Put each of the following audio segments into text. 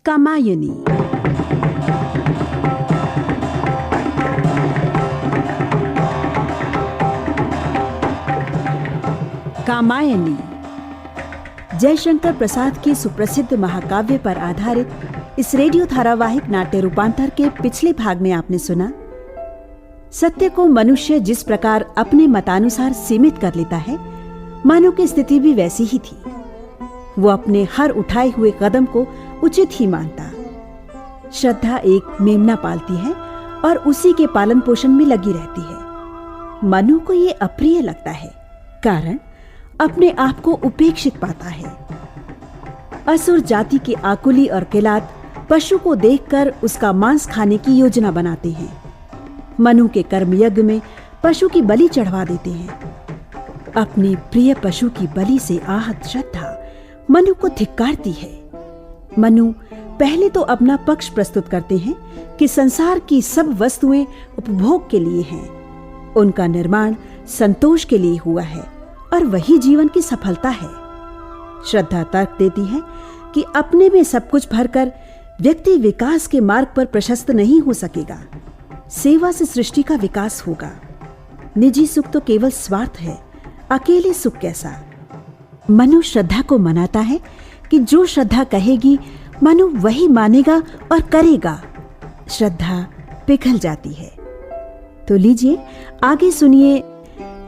कामायनी। कामायनी जयशंकर प्रसाद की सुप्रसिद्ध महाकाव्य पर आधारित इस रेडियो धारावाहिक नाट्य रूपांतर के पिछले भाग में आपने सुना, सत्य को मनुष्य जिस प्रकार अपने मतानुसार सीमित कर लेता है, मानव की स्थिति भी वैसी ही थी। वो अपने हर उठाए हुए कदम को उचित ही मानता। श्रद्धा एक मेमना पालती है और उसी के पालन पोषण में लगी रहती है। मनु को ये अप्रिय लगता है, कारण अपने आप को उपेक्षित पाता है। असुर जाति के आकुली और किलात पशु को देखकर उसका मांस खाने की योजना बनाते हैं। मनु के कर्म यज्ञ में पशु की बलि चढ़वा देते हैं। अपनी प्रिय पशु की बलि से आहत श्रद्धा मनु को धिक्कारती है। मनु पहले तो अपना पक्ष प्रस्तुत करते हैं कि संसार की सब वस्तुएं उपभोग के लिए हैं, उनका निर्माण संतोष के लिए हुआ है और वही जीवन की सफलता है। श्रद्धा तर्क देती है कि अपने में सब कुछ भरकर व्यक्ति विकास के मार्ग पर प्रशस्त नहीं हो सकेगा। सेवा से सृष्टि का विकास होगा। निजी सुख तो केवल स्वार्थ है, अकेले सुख कैसा। मनु श्रद्धा को मनाता है कि जो श्रद्धा कहेगी मनु वही मानेगा और करेगा। श्रद्धा पिघल जाती है। तो लीजिए आगे सुनिए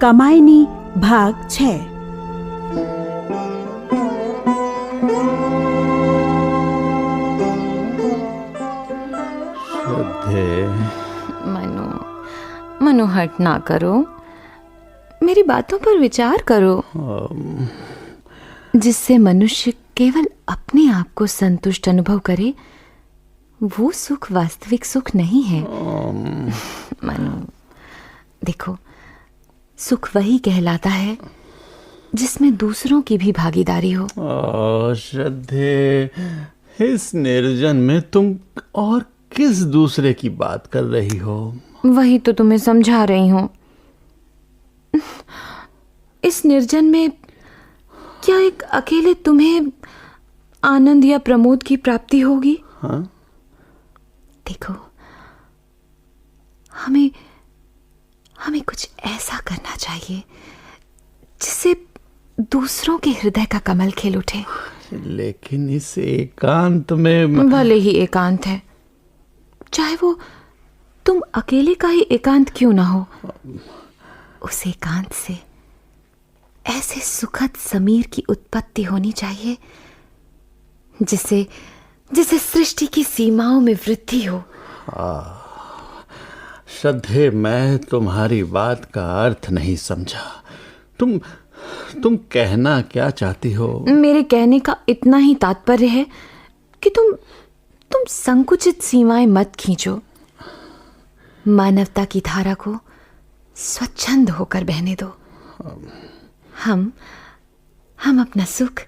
कामायनी भाग 6। मनु हट ना करो, मेरी बातों पर विचार करो। जिससे मनुष्य केवल अपने आप को संतुष्ट अनुभव करे, वो सुख वास्तविक सुख नहीं है। मनु देखो, सुख वही कहलाता है जिसमें दूसरों की भी भागीदारी हो। श्रद्धे, इस निर्जन में तुम और किस दूसरे की बात कर रही हो? वही तो तुम्हें समझा रही हूं। इस निर्जन में क्या एक अकेले तुम्हें आनंद या प्रमोद की प्राप्ति होगी? हाँ? देखो, हमें कुछ ऐसा करना चाहिए जिससे दूसरों के हृदय का कमल खिल उठे। लेकिन इस एकांत में... भले ही एकांत है, चाहे वो तुम अकेले का ही एकांत क्यों ना हो, उस एकांत से ऐसे सुखद समीर की उत्पत्ति होनी चाहिए जिससे सृष्टि की सीमाओं में वृद्धि हो। श्रद्धे, मैं तुम्हारी बात का अर्थ नहीं समझा। तुम कहना क्या चाहती हो? मेरे कहने का इतना ही तात्पर्य है कि तुम संकुचित सीमाएं मत खींचो। मानवता की धारा को स्वच्छंद होकर बहने दो। हम अपना सुख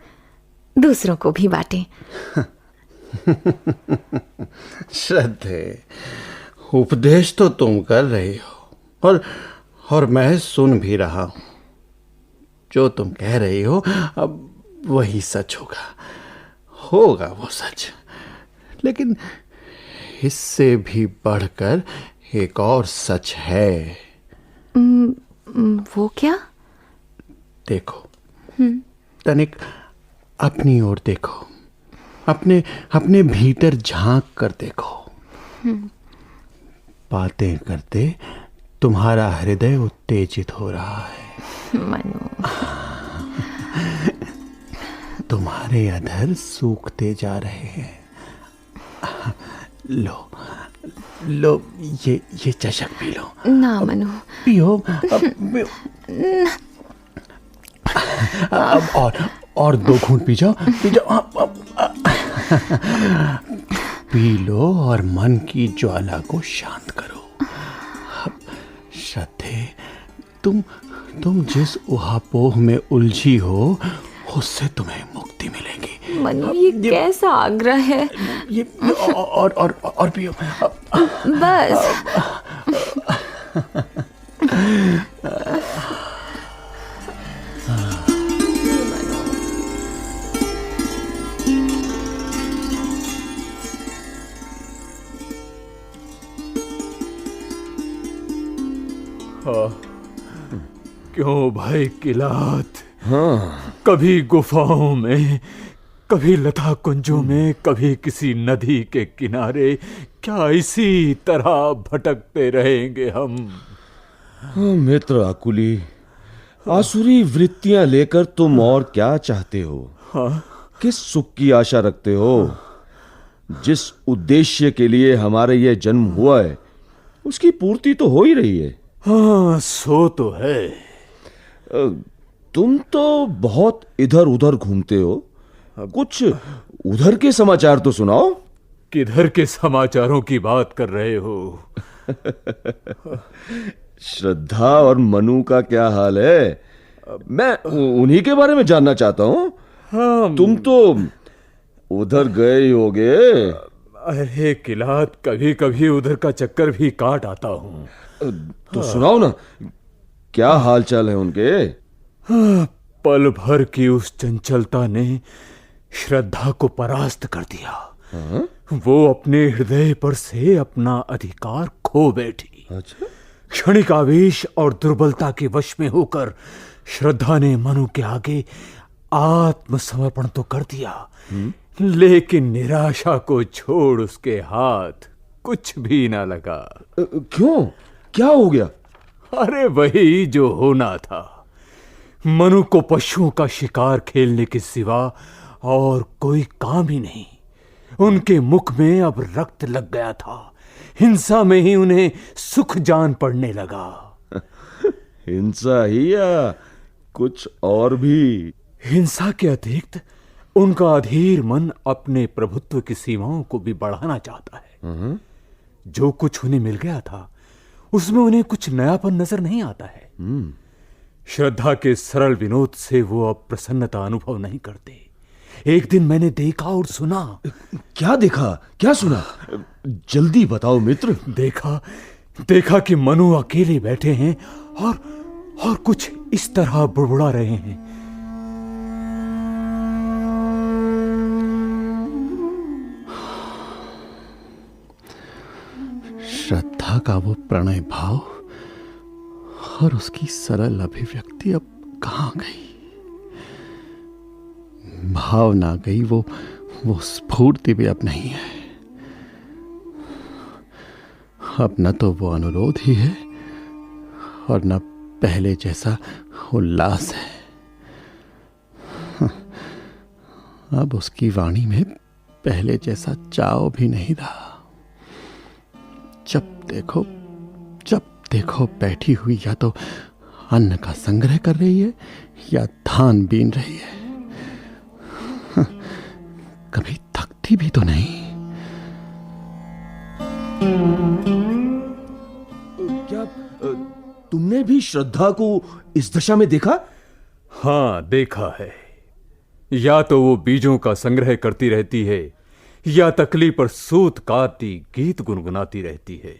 दूसरों को भी बांटें। श्रद्धे, उपदेश तो तुम कर रही हो और मैं सुन भी रहा हूं। जो तुम कह रही हो अब वही सच होगा वो सच। लेकिन इससे भी बढ़कर एक और सच है। वो क्या? देखो, तनिक अपनी ओर देखो, अपने भीतर झांक कर देखो। बातें करते तुम्हारा हृदय उत्तेजित हो रहा है। मनु, तुम्हारे अधर सूखते जा रहे हैं। लो ये चषक पी लो। ना मनु, पियो। अब और 2 घूंट पी जाओ। पी लो और मन की ज्वाला को शांत करो। श्रद्धे, तुम जिस उहापोह में उलझी हो उससे तुम्हें मुक्ति मिलेगी। मनु, ये कैसा आग्रह है? ये और पियो। बस। क्यों भाई किलात? हाँ, कभी गुफाओं में, कभी लता कुंजों में, कभी किसी नदी के किनारे, क्या इसी तरह भटकते रहेंगे हम? हाँ मित्र आकुली, आसुरी वृत्तियां लेकर तुम और क्या चाहते हो? हाँ? किस सुख की आशा रखते हो? जिस उद्देश्य के लिए हमारा यह जन्म हुआ है, उसकी पूर्ति तो हो ही रही है। हाँ, सो तो है। तुम तो बहुत इधर उधर घूमते हो, कुछ उधर के समाचार तो सुनाओ। किधर के समाचारों की बात कर रहे हो? श्रद्धा और मनु का क्या हाल है? मैं उन्हीं के बारे में जानना चाहता हूं। हाँ, तुम तो उधर गए ही होगे। अरे किलात, कभी कभी उधर का चक्कर भी काट आता हूं। तो सुनाओ ना, क्या हाल चाल है उनके? हाँ, पल भर की उस चंचलता ने श्रद्धा को परास्त कर दिया। हाँ? वो अपने हृदय पर से अपना अधिकार खो बैठी। अच्छा। क्षणिक आवेश और दुर्बलता के वश में होकर श्रद्धा ने मनु के आगे आत्मसमर्पण तो कर दिया, लेकिन निराशा को छोड़ उसके हाथ कुछ भी ना लगा। क्यों? क्या हो गया? अरे वही जो होना था। मनु को पशुओं का शिकार खेलने के सिवा और कोई काम ही नहीं। उनके मुख में अब रक्त लग गया था। हिंसा में ही उन्हें सुख जान पड़ने लगा। हिंसा ही या कुछ और भी? हिंसा के अतिरिक्त उनका अधीर मन अपने प्रभुत्व की सीमाओं को भी बढ़ाना चाहता है। जो कुछ उन्हें मिल गया था, उसमें उन्हें कुछ नयापन नजर नहीं आता है। श्रद्धा के सरल विनोद से वो अब प्रसन्नता अनुभव नहीं करते। एक दिन मैंने देखा और सुना। क्या देखा, क्या सुना? जल्दी बताओ मित्र। देखा कि मनु अकेले बैठे हैं और कुछ इस तरह बुड़बुड़ा रहे हैं। श्रद्धा का वो प्रणय भाव और उसकी सरल अभिव्यक्ति अब कहाँ गई? भाव ना गई, वो स्फूर्ति भी अब नहीं है। अब न तो वो अनुरोध ही है और न पहले जैसा उल्लास है। अब उसकी वाणी में पहले जैसा चाव भी नहीं रहा। जब देखो बैठी हुई या तो अन्न का संग्रह कर रही है या धान बीन रही है। कभी थकती भी तो नहीं। क्या तुमने भी श्रद्धा को इस दशा में देखा? हाँ, देखा है। या तो वो बीजों का संग्रह करती रहती है या तकली पर सूत काटती गीत गुनगुनाती रहती है।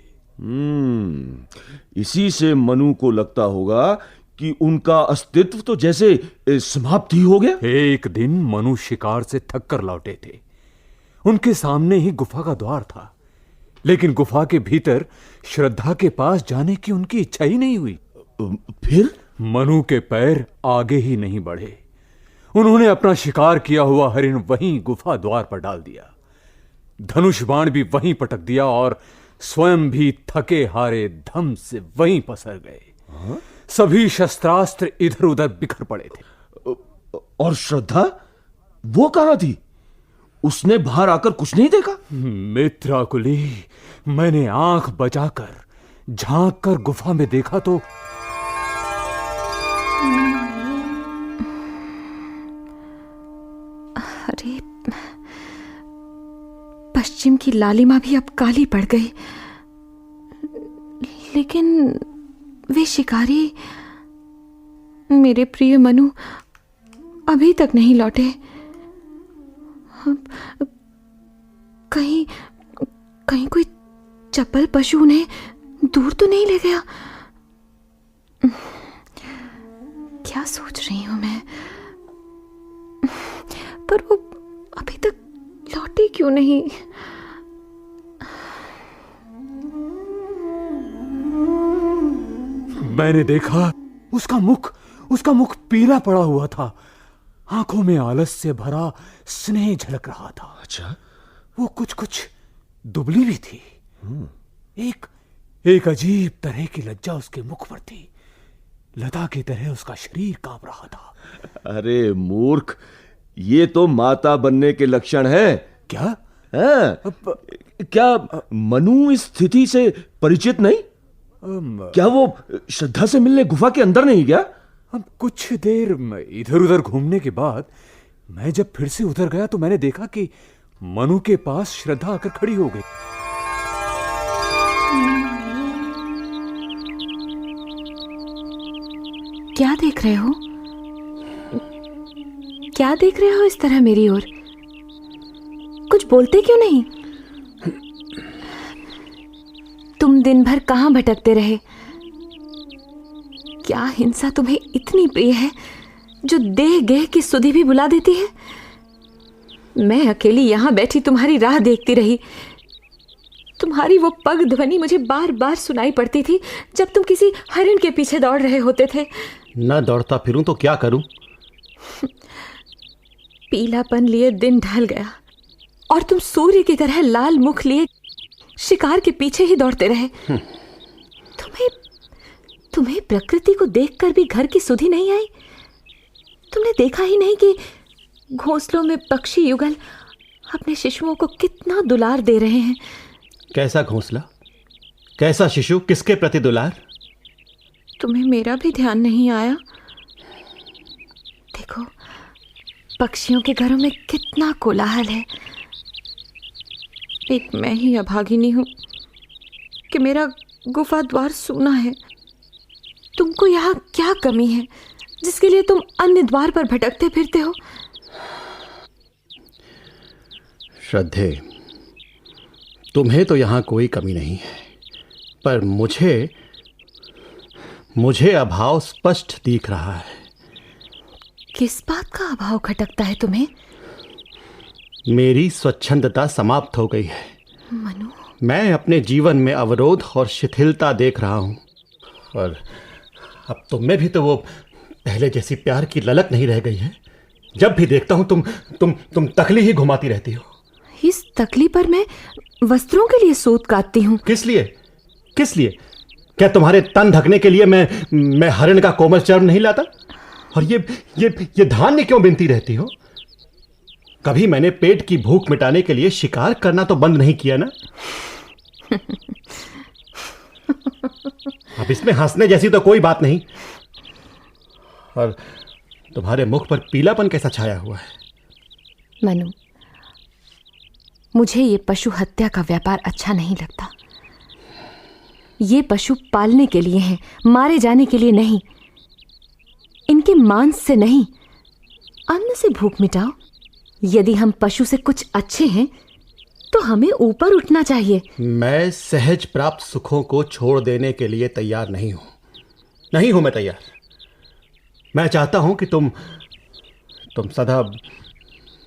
इसी से मनु को लगता होगा कि उनका अस्तित्व तो जैसे समाप्त ही हो गया। एक दिन मनु शिकार से थक कर लौटे थे। उनके सामने ही गुफा का द्वार था, लेकिन गुफा के भीतर श्रद्धा के पास जाने की उनकी इच्छा ही नहीं हुई। फिर मनु के पैर आगे ही नहीं बढ़े। उन्होंने अपना शिकार किया हुआ हरिण वहीं गुफा द्वार पर डाल दिया। धनुष बाण भी वहीं पटक दिया और स्वयं भी थके हारे धम से वहीं पसर गए। सभी शस्त्रास्त्र इधर उधर बिखर पड़े थे। और श्रद्धा, वो कहां थी? उसने बाहर आकर कुछ नहीं देखा? मित्राकुली, मैंने आंख बचाकर झांक कर गुफा में देखा तो अरे, पश्चिम की लालिमा भी अब काली पड़ गई। लेकिन वे शिकारी, मेरे प्रिय मनु, अभी तक नहीं लौटे। कहीं कोई चपल पशु उन्हें दूर तो नहीं ले गया? क्या सोच रही हूं मैं? पर वो अभी तक लौटे क्यों नहीं? मैंने देखा उसका मुख पीला पड़ा हुआ था, आंखों में आलस से भरा स्नेह झलक रहा था। अच्छा, वो कुछ दुबली भी थी। एक अजीब तरह की लज्जा उसके मुख पर थी। लता की तरह उसका शरीर कांप रहा था। अरे मूर्ख, ये तो माता बनने के लक्षण है। क्या? हाँ, क्या मनु इस स्थिति से परिचित नहीं? क्या वो श्रद्धा से मिलने गुफा के अंदर नहीं गया? अब कुछ देर इधर उधर घूमने के बाद मैं जब फिर से उधर गया तो मैंने देखा कि मनु के पास श्रद्धा आकर खड़ी हो गई। क्या देख रहे हो? क्या देख रहे हो इस तरह मेरी ओर? कुछ बोलते क्यों नहीं? तुम दिन भर कहां भटकते रहे? क्या हिंसा तुम्हें इतनी प्रिय है जो देह गेह की सुधि भी बुला देती है? मैं अकेली यहां बैठी तुम्हारी राह देखती रही। तुम्हारी वो पग ध्वनि मुझे बार बार सुनाई पड़ती थी जब तुम किसी हरिण के पीछे दौड़ रहे होते थे। न दौड़ता फिरूं तो क्या करूं? पीलापन लिए दिन ढल गया और तुम सूर्य की तरह लाल मुख लिए शिकार के पीछे ही दौड़ते रहे। तुम्हें प्रकृति को देखकर भी घर की सुधि नहीं आई? तुमने देखा ही नहीं कि घोंसलों में पक्षी युगल अपने शिशुओं को कितना दुलार दे रहे हैं? कैसा घोंसला, कैसा शिशु, किसके प्रति दुलार? तुम्हें मेरा भी ध्यान नहीं आया? देखो, पक्षियों के घरों में कितना कोलाहल है। एक मैं ही अभागिनी हूं कि मेरा गुफा द्वार सूना है। तुमको यहाँ क्या कमी है जिसके लिए तुम अन्य द्वार पर भटकते फिरते हो? श्रद्धे, तुम्हें तो यहाँ कोई कमी नहीं है, पर मुझे अभाव स्पष्ट दिख रहा है। किस बात का अभाव खटकता है तुम्हें? मेरी स्वच्छंदता समाप्त हो गई है मनु। मैं अपने जीवन में अवरोध और शिथिलता देख रहा हूँ, और अब तुम में भी तो वो पहले जैसी प्यार की ललक नहीं रह गई है। जब भी देखता हूँ तुम तकली ही घुमाती रहती हो। इस तकली पर मैं वस्त्रों के लिए सूत काटती हूँ। किस लिए? क्या तुम्हारे तन ढकने के लिए मैं हरिण का कोमल चर्म नहीं लाता? और ये धान्य क्यों बिनती रहती हो? कभी मैंने पेट की भूख मिटाने के लिए शिकार करना तो बंद नहीं किया ना? अब इसमें हंसने जैसी तो कोई बात नहीं। और तुम्हारे मुख पर पीलापन कैसा छाया हुआ है? मनु, मुझे ये पशु हत्या का व्यापार अच्छा नहीं लगता। ये पशु पालने के लिए हैं, मारे जाने के लिए नहीं। इनके मांस से नहीं, अन्न से भूख मिटाओ। यदि हम पशु से कुछ अच्छे हैं तो हमें ऊपर उठना चाहिए। मैं सहज प्राप्त सुखों को छोड़ देने के लिए तैयार नहीं हूं मैं तैयार। मैं चाहता हूं कि तुम सदा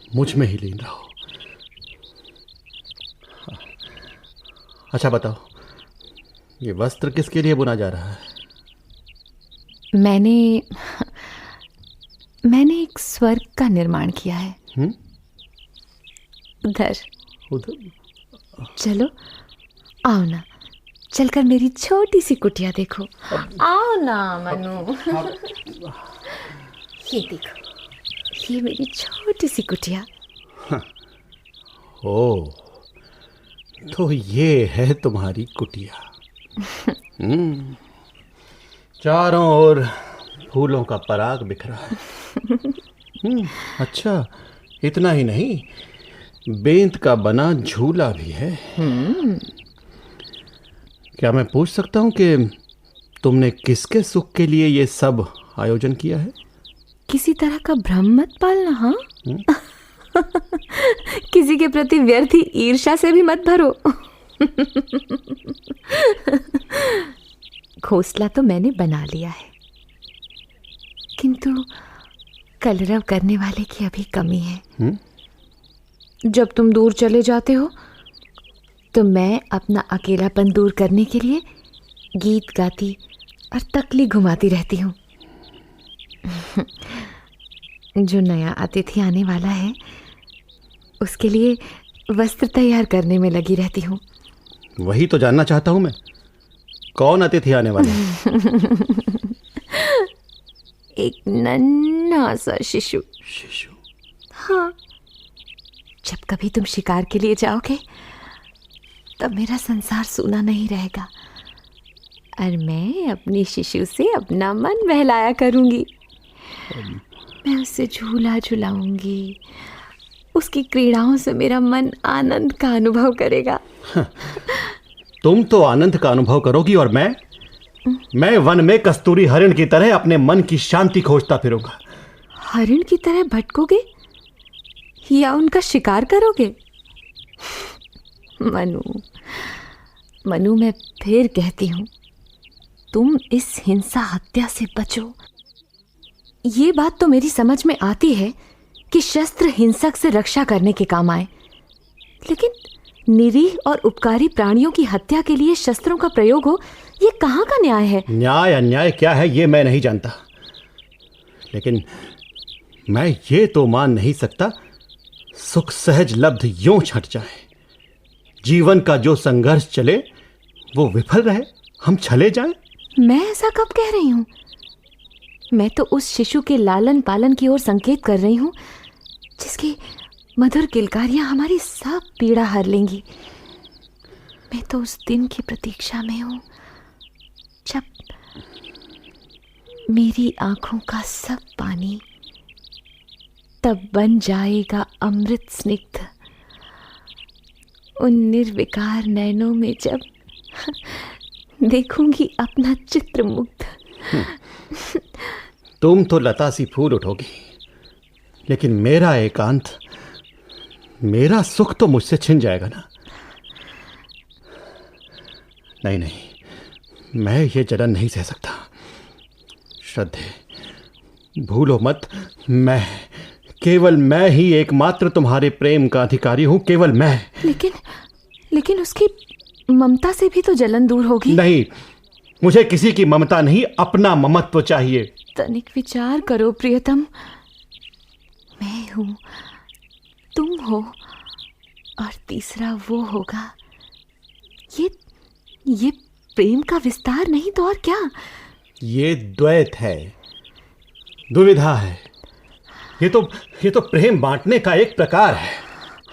मुझ में ही लीन रहो। अच्छा बताओ, ये वस्त्र किसके लिए बुना जा रहा है? मैंने एक स्वर्ग का निर्माण किया है। उधर चलो, आओ ना, चलकर मेरी छोटी सी कुटिया देखो। आओ ना मनु। ये देखो, ये मेरी छोटी सी कुटिया। ओ, तो ये है तुम्हारी कुटिया। चारों ओर फूलों का पराग बिखरा है। अच्छा, इतना ही नहीं, बेंत का बना झूला भी है। क्या मैं पूछ सकता हूं कि तुमने किसके सुख के लिए ये सब आयोजन किया है? किसी तरह का भ्रम मत पालना। हाँ, किसी के प्रति व्यर्थ ही ईर्ष्या से भी मत भरो। घोंसला तो मैंने बना लिया है, किंतु कलरव करने वाले की अभी कमी है। जब तुम दूर चले जाते हो तो मैं अपना अकेलापन दूर करने के लिए गीत गाती और तकली घुमाती रहती हूँ। जो नया अतिथि आने वाला है उसके लिए वस्त्र तैयार करने में लगी रहती हूँ। वही तो जानना चाहता हूं मैं, कौन अतिथि आने वाला है? एक नन्हा सा शिशु। शिशु? हाँ, जब कभी तुम शिकार के लिए जाओगे तब मेरा संसार सूना नहीं रहेगा और मैं अपनी शिशु से अपना मन बहलाया करूंगी। मैं उससे झूला झुलाऊंगी, उसकी क्रीड़ाओं से मेरा मन आनंद का अनुभव करेगा। तुम तो आनंद का अनुभव करोगी और मैं वन में कस्तूरी हरिण की तरह अपने मन की शांति खोजता फिरूंगा। हरिण की तरह भटकोगे या उनका शिकार करोगे? मनु, मैं फिर कहती हूँ, तुम इस हिंसा हत्या से बचो। ये बात तो मेरी समझ में आती है कि शस्त्र हिंसक से रक्षा करने के काम आए, लेकिन निरीह और उपकारी प्राणियों की हत्या के लिए शस्त्रों का प्रयोग हो, ये कहाँ का न्याय है? न्याय अन्याय क्या है ये मैं नहीं जानता, लेकिन मैं ये तो मान नहीं सकता सुख सहज लब्ध यूं छट जाए। जीवन का जो संघर्ष चले वो विफल रहे, हम छले जाएं। मैं ऐसा कब कह रही हूँ? मैं तो उस शिशु के लालन पालन की ओर संकेत कर रही हूँ जिसकी मधुर किलकारियाँ हमारी सब पीड़ा हर लेंगी। मैं तो उस दिन की प्रतीक्षा में हूँ जब मेरी आंखों का सब पानी तब बन जाएगा अमृत स्निग्ध। उन निर्विकार नैनों में जब देखूंगी अपना चित्र मुग्ध। तुम तो लता सी फूल उठोगी, लेकिन मेरा एकांत, मेरा सुख तो मुझसे छिन जाएगा ना। नहीं नहीं, मैं ये जलन नहीं सह सकता। श्रद्धे, भूलो मत, केवल मैं ही एकमात्र तुम्हारे प्रेम का अधिकारी हूं, केवल मैं। लेकिन उसकी ममता से भी तो जलन दूर होगी। नहीं, मुझे किसी की ममता नहीं, अपना ममत्व चाहिए। तनिक विचार करो प्रियतम, मैं हूं, तुम हो और तीसरा वो होगा। ये प्रेम का विस्तार नहीं तो और क्या? ये द्वैत है, दुविधा है। ये तो प्रेम बांटने का एक प्रकार है,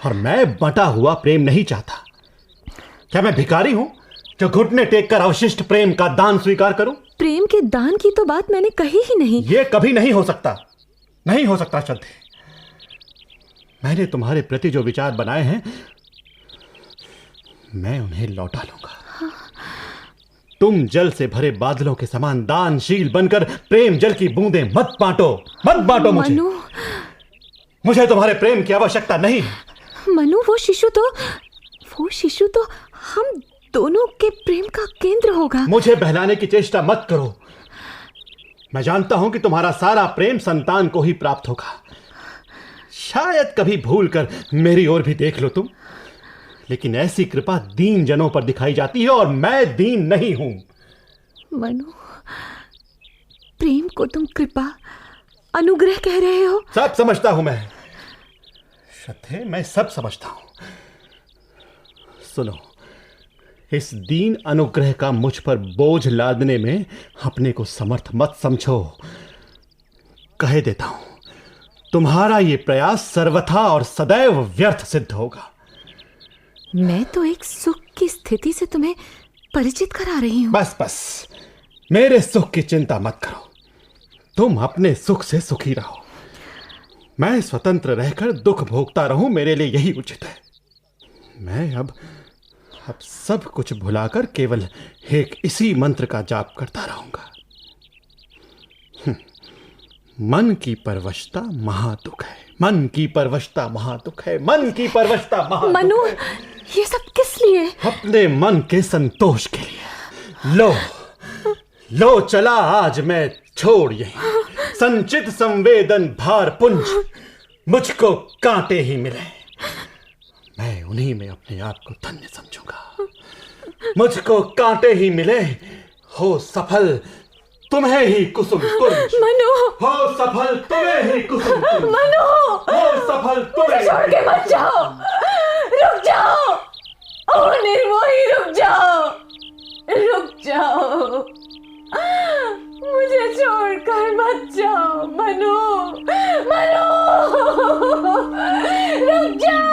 और मैं बंटा हुआ प्रेम नहीं चाहता। क्या मैं भिखारी हूं जो घुटने टेक कर अवशिष्ट प्रेम का दान स्वीकार करूं? प्रेम के दान की तो बात मैंने कही ही नहीं। ये कभी नहीं हो सकता, नहीं हो सकता श्रद्धे। मैंने तुम्हारे प्रति जो विचार बनाए हैं मैं उन्हें लौटा लूंगा। तुम जल से भरे बादलों के समान दानशील बनकर प्रेम जल की बूंदें मत बांटो मुझे तुम्हारे प्रेम की आवश्यकता नहीं। मनु, वो शिशु तो हम दोनों के प्रेम का केंद्र होगा। मुझे बहलाने की चेष्टा मत करो। मैं जानता हूं कि तुम्हारा सारा प्रेम संतान को ही प्राप्त होगा। शायद कभी भूल कर मेरी ओर भी देख लो तुम, लेकिन ऐसी कृपा दीन जनों पर दिखाई जाती है और मैं दीन नहीं हूं। मनु, प्रेम को तुम कृपा, अनुग्रह कह रहे हो? सब समझता हूं मैं श्रद्धे, मैं सब समझता हूं। सुनो, इस दीन अनुग्रह का मुझ पर बोझ लादने में अपने को समर्थ मत समझो। कह देता हूं, तुम्हारा ये प्रयास सर्वथा और सदैव व्यर्थ सिद्ध होगा। मैं तो एक सुख की स्थिति से तुम्हें परिचित करा रही हूं। बस, मेरे सुख की चिंता मत करो। तुम अपने सुख से सुखी रहो, मैं स्वतंत्र रहकर दुख भोगता रहूं, मेरे लिए यही उचित है। मैं अब सब कुछ भुलाकर केवल एक इसी मंत्र का जाप करता रहूंगा। मन की परवशता महादुख है, मन की परवशता महादुख है, मन की परवशता महादुख है। मनु, ये सब किस लिए? अपने मन के संतोष के लिए। लो चला आज मैं छोड़ यहीं, संचित संवेदन भार पुंज मुझको कांटे ही मिले, मैं उन्हीं में अपने आप को धन्य समझूंगा। मुझको कांटे ही मिले, हो सफल तुम्हें ही कुसुम कुंज। मनु, हो सफल तुम्हें ही कुसुम कुंज। मनु, हो सफल तुम्हें। छोड़ के मत जाओ, रुक जाओ, ओ निर्मोही रुक जाओ, रुक जाओ, मुझे छोड़कर मत जाओ मनु, मनु, रुक जाओ।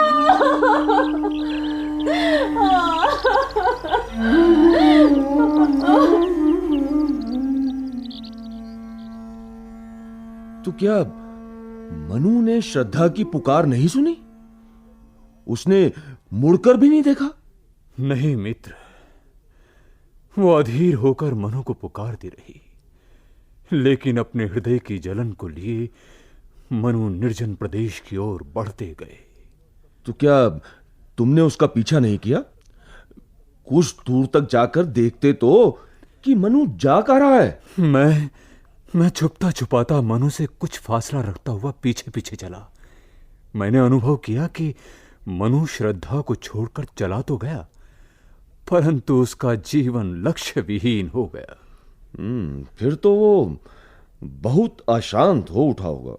तो क्या मनु ने श्रद्धा की पुकार नहीं सुनी? उसने मुड़कर भी नहीं देखा? नहीं मित्र, वो अधीर होकर मनु को पुकारती रही, लेकिन अपने हृदय की जलन को लिए मनु निर्जन प्रदेश की ओर बढ़ते गए। तो क्या तुमने उसका पीछा नहीं किया? कुछ दूर तक जाकर देखते तो कि मनु जा कहाँ रहा है। मैं छुपता छुपाता मनु से कुछ फासला रखता हुआ पीछे पीछे चला। मैंने अनुभव किया कि मनु श्रद्धा को छोड़कर चला तो गया, परंतु उसका जीवन लक्ष्य विहीन हो गया। फिर तो वो बहुत अशांत हो उठा होगा।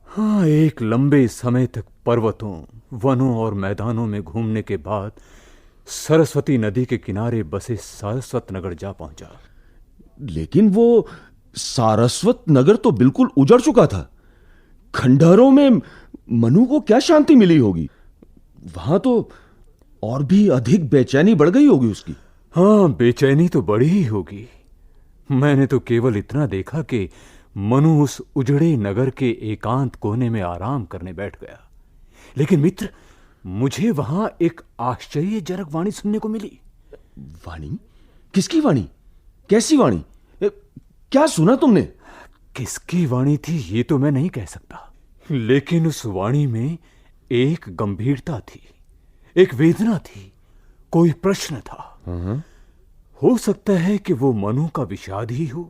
हाँ, एक लंबे समय तक पर्वतों, वनों और मैदानों में घूमने के बाद सरस्वती नदी के किनारे बसे सारस्वत नगर जा पहुंचा। लेकिन वो सारस्वत नगर तो बिल्कुल उजड़ चुका था। खंडहरों में मनु को क्या शांति मिली होगी? वहां तो और भी अधिक बेचैनी बढ़ गई होगी उसकी। हाँ, बेचैनी तो बड़ी ही होगी। मैंने तो केवल इतना देखा कि मनु उस उजड़े नगर के एकांत कोने में आराम करने बैठ गया। लेकिन मित्र, मुझे वहां एक आश्चर्यजनक वाणी सुनने को मिली। वाणी? किसकी वाणी? कैसी वाणी? क्या सुना तुमने? किसकी वाणी थी ये तो मैं नहीं कह सकता, लेकिन उस वाणी में एक गंभीरता थी, एक वेदना थी, कोई प्रश्न था। हो सकता है कि वो मनु का विषाद ही हो,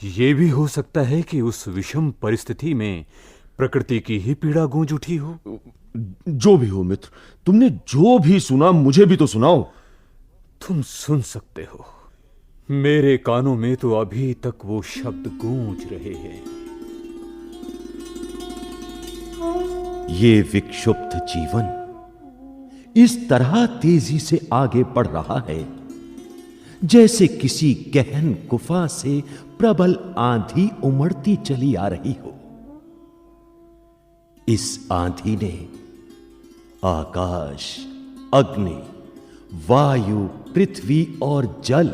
ये भी हो सकता है कि उस विषम परिस्थिति में प्रकृति की ही पीड़ा गूंज उठी हो। जो भी हो मित्र, तुमने जो भी सुना मुझे भी तो सुनाओ। तुम सुन सकते हो, मेरे कानों में तो अभी तक वो शब्द गूंज रहे हैं। ये विक्षुब्ध जीवन इस तरह तेजी से आगे बढ़ रहा है जैसे किसी गहन गुफा से प्रबल आंधी उमड़ती चली आ रही हो। इस आंधी ने आकाश, अग्नि, वायु, पृथ्वी और जल,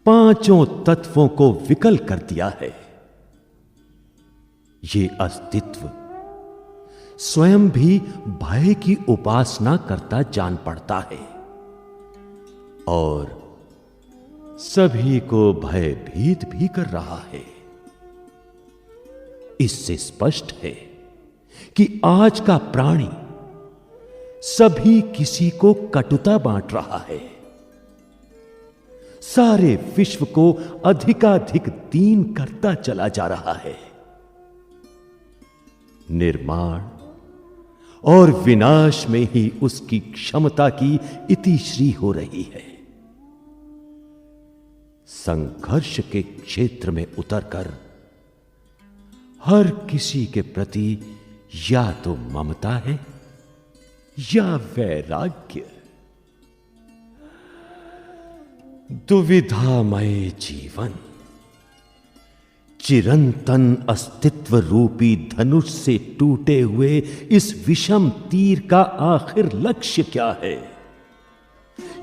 पांचों तत्वों को विकल कर दिया है। ये अस्तित्व स्वयं भी भय की उपासना करता जान पड़ता है और सभी को भयभीत भी कर रहा है। इससे स्पष्ट है कि आज का प्राणी सभी किसी को कटुता बांट रहा है, सारे विश्व को अधिकाधिक दीन करता चला जा रहा है। निर्माण और विनाश में ही उसकी क्षमता की इतिश्री हो रही है। संघर्ष के क्षेत्र में उतरकर हर किसी के प्रति या तो ममता है या वैराग्य। दुविधामय जीवन चिरंतन अस्तित्व रूपी धनुष से टूटे हुए इस विषम तीर का आखिर लक्ष्य क्या है?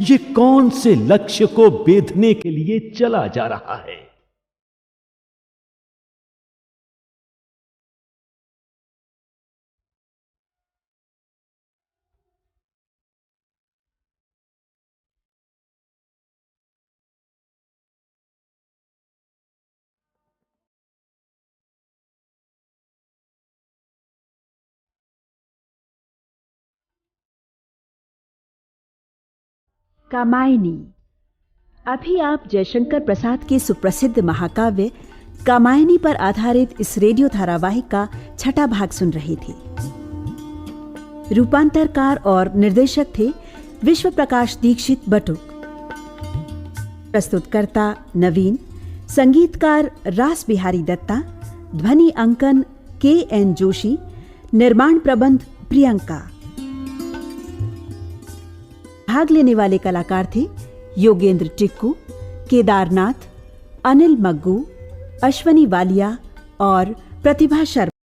ये कौन से लक्ष्य को बेधने के लिए चला जा रहा है? कामायनी। अभी आप जयशंकर प्रसाद के सुप्रसिद्ध महाकाव्य कामायनी पर आधारित इस रेडियो धारावाहिक का छठा भाग सुन रहे थे। रूपांतरकार और निर्देशक थे विश्व प्रकाश दीक्षित बटुक। प्रस्तुतकर्ता नवीन, संगीतकार रास बिहारी दत्ता, ध्वनि अंकन KN जोशी, निर्माण प्रबंध प्रियंका। भाग लेने वाले कलाकार थे योगेंद्र टिक्कू, केदारनाथ, अनिल मग्गू, अश्वनी वालिया और प्रतिभा शर्मा।